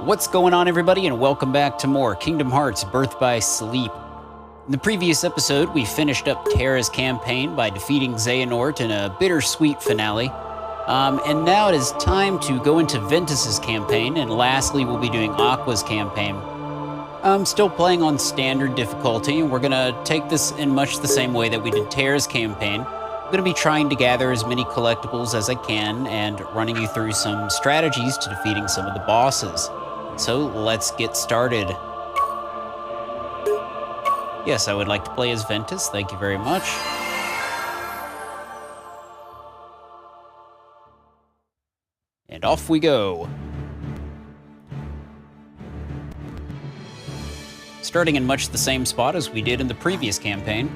What's going on, everybody, and welcome back to more Kingdom Hearts Birth by Sleep. In the previous episode, we finished up Terra's campaign by defeating Xehanort in a bittersweet finale. And now it is time to go into Ventus's campaign, and lastly, we'll be doing Aqua's campaign. I'm still playing on standard difficulty, and we're gonna take this in much the same way that we did Terra's campaign. I'm gonna be trying to gather as many collectibles as I can and running you through some strategies to defeating some of the bosses. So let's get started. Yes, I would like to play as Ventus. Thank you very much. And off we go. Starting in much the same spot as we did in the previous campaign.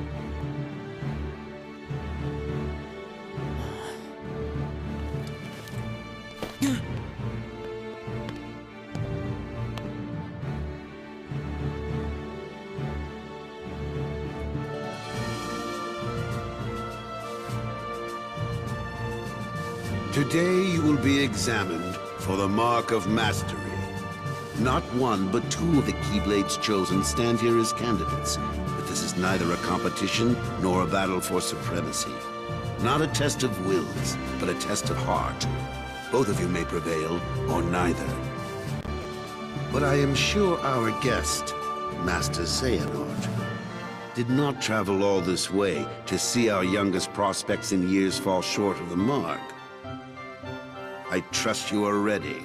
Today you will be examined for the Mark of Mastery. Not one, but two of the Keyblades chosen stand here as candidates. But this is neither a competition nor a battle for supremacy. Not a test of wills, but a test of heart. Both of you may prevail, or neither. But I am sure our guest, Master Xehanort, did not travel all this way to see our youngest prospects in years fall short of the mark. I trust you are ready.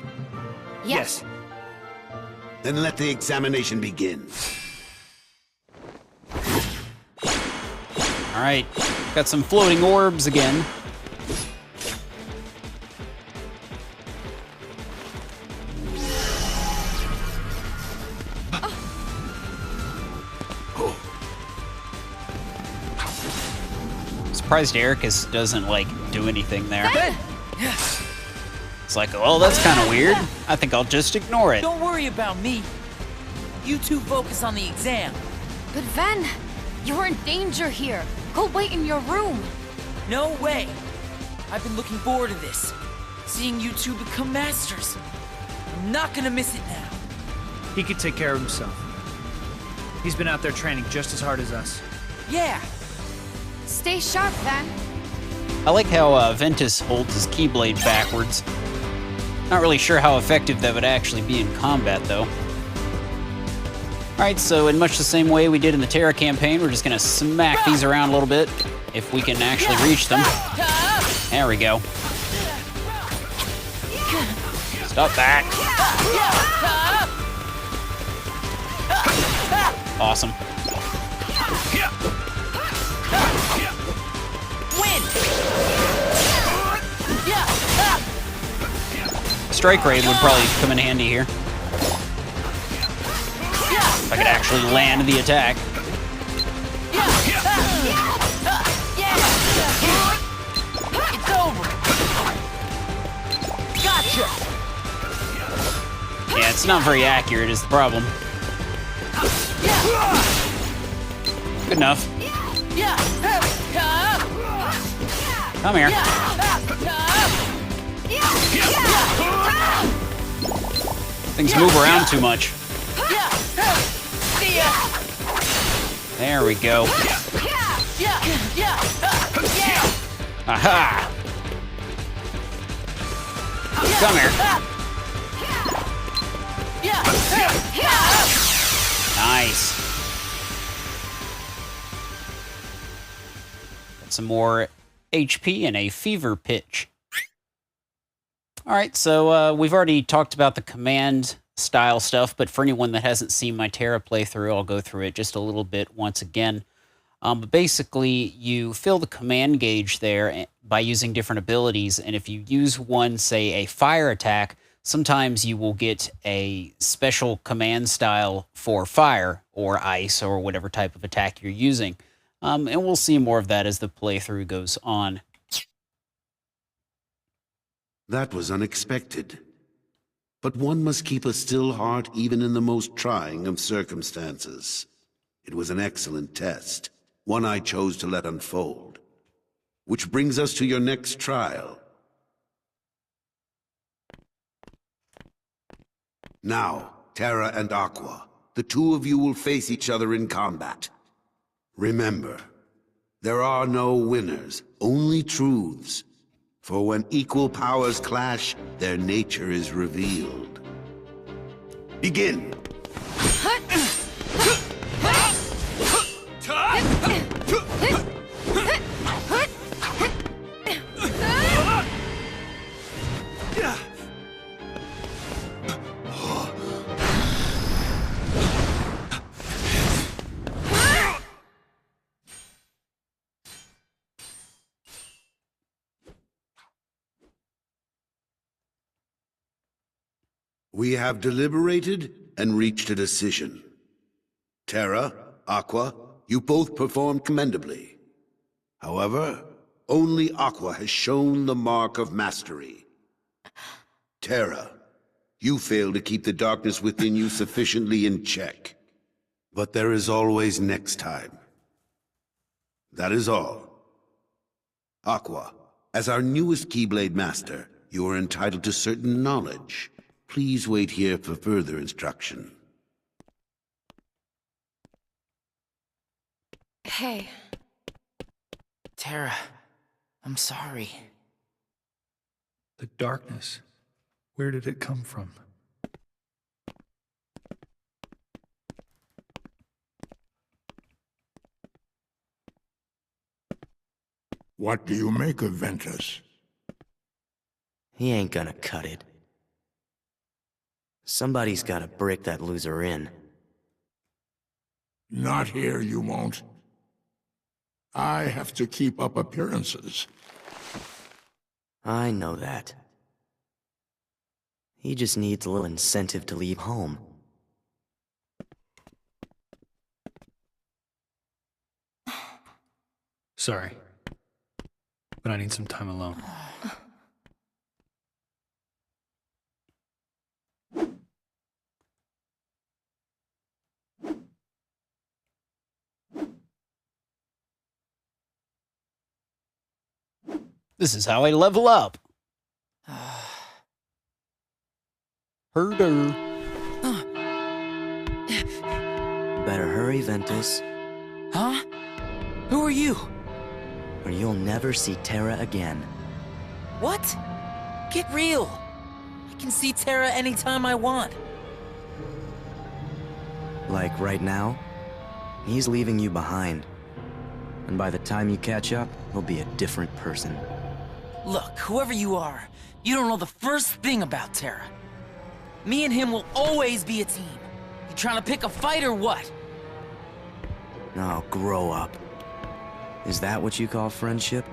Yes. Then let the examination begin. All right, got some floating orbs again. Surprised Ericus doesn't, like, do anything there. It's like, oh, that's kind of weird. I think I'll just ignore it. Don't worry about me. You two focus on the exam. But Ven, you're in danger here. Go wait in your room. No way. I've been looking forward to this. Seeing you two become masters. I'm not gonna miss it now. He could take care of himself. He's been out there training just as hard as us. Yeah. Stay sharp, Ven. I like how Ventus holds his Keyblade backwards. Not really sure how effective that would actually be in combat, though. Alright, so in much the same way we did in the Terra campaign, we're just gonna smack these around a little bit, if we can actually reach them. There we go. Stop that. Awesome. Strike Raid would probably come in handy here. If I could actually land the attack. It's over. Gotcha. Yeah, it's not very accurate is the problem. Good enough. Come here. Things move around too much. There we go. Aha! Come here. Nice. Got some more HP and a fever pitch. All right, so we've already talked about the command style stuff, but for anyone that hasn't seen my Terra playthrough, I'll go through it just a little bit once again. But basically, you fill the command gauge there by using different abilities, and if you use one, say a fire attack, sometimes you will get a special command style for fire or ice or whatever type of attack you're using. And we'll see more of that as the playthrough goes on. That was unexpected. But one must keep a still heart even in the most trying of circumstances. It was an excellent test, one I chose to let unfold. Which brings us to your next trial. Now, Terra and Aqua, the two of you will face each other in combat. Remember, there are no winners, only truths. For when equal powers clash, their nature is revealed. Begin! We have deliberated and reached a decision. Terra, Aqua, you both performed commendably. However, only Aqua has shown the mark of mastery. Terra, you failed to keep the darkness within you sufficiently in check. But there is always next time. That is all. Aqua, as our newest Keyblade master, you are entitled to certain knowledge. Please wait here for further instruction. Hey. Terra, I'm sorry. The darkness. Where did it come from? What do you make of Ventus? He ain't gonna cut it. Somebody's gotta break that loser in. Not here, you won't. I have to keep up appearances. I know that. He just needs a little incentive to leave home. Sorry. But I need some time alone. This is how I level up. Herder. Better hurry, Ventus, Huh? Who are you? or you'll never see Terra again. What? Get real. I can see Terra anytime I want. Like right now, he's leaving you behind. And by the time you catch up, he'll be a different person. Look, whoever you are, you don't know the first thing about Terra. Me and him will always be a team. You trying to pick a fight or what? Now, grow up. Is that what you call friendship?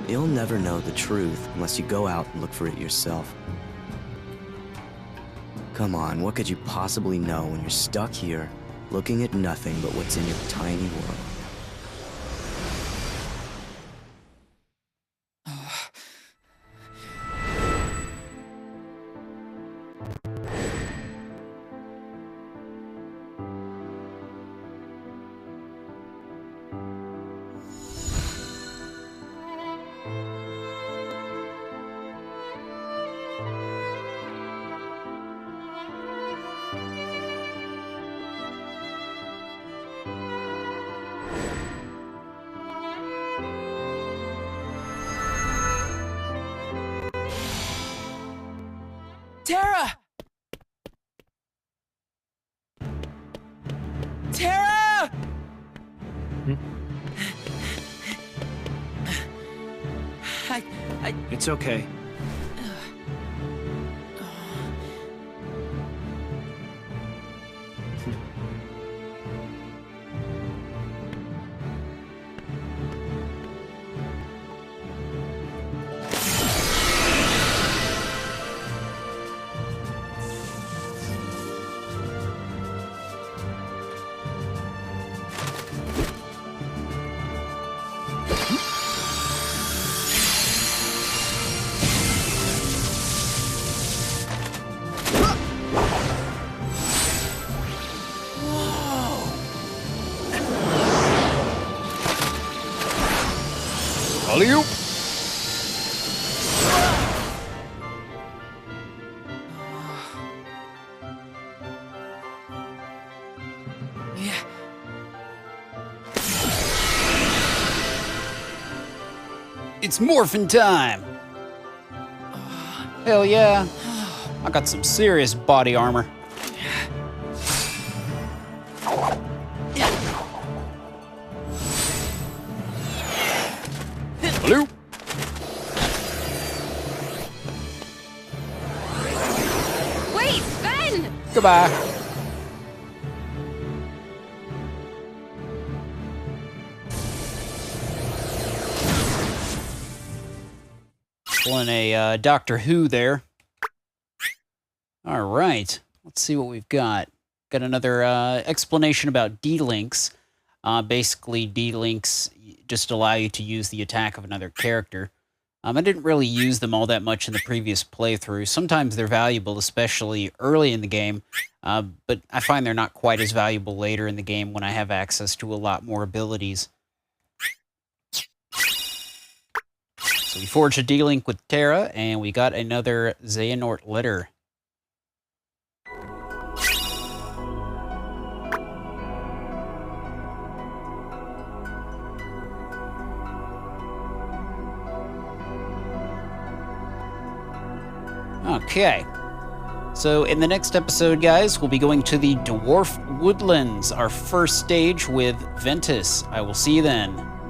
You'll never know the truth unless you go out and look for it yourself. Come on, what could you possibly know when you're stuck here, looking at nothing but what's in your tiny world? Terra! Terra! It's okay. It's morphin' time! Hell yeah. I got some serious body armor. Hello? Wait, Ben! Goodbye. Pulling a Doctor Who there. All right, let's see what we've got. Got another explanation about D-links. Basically, D-links just allow you to use the attack of another character. I didn't really use them all that much in the previous playthrough. Sometimes they're valuable, especially early in the game, but I find they're not quite as valuable later in the game when I have access to a lot more abilities. So we forged a D-link with Terra, and we got another Xehanort letter. Okay. So in the next episode, guys, we'll be going to the Dwarf Woodlands, our first stage with Ventus. I will see you then.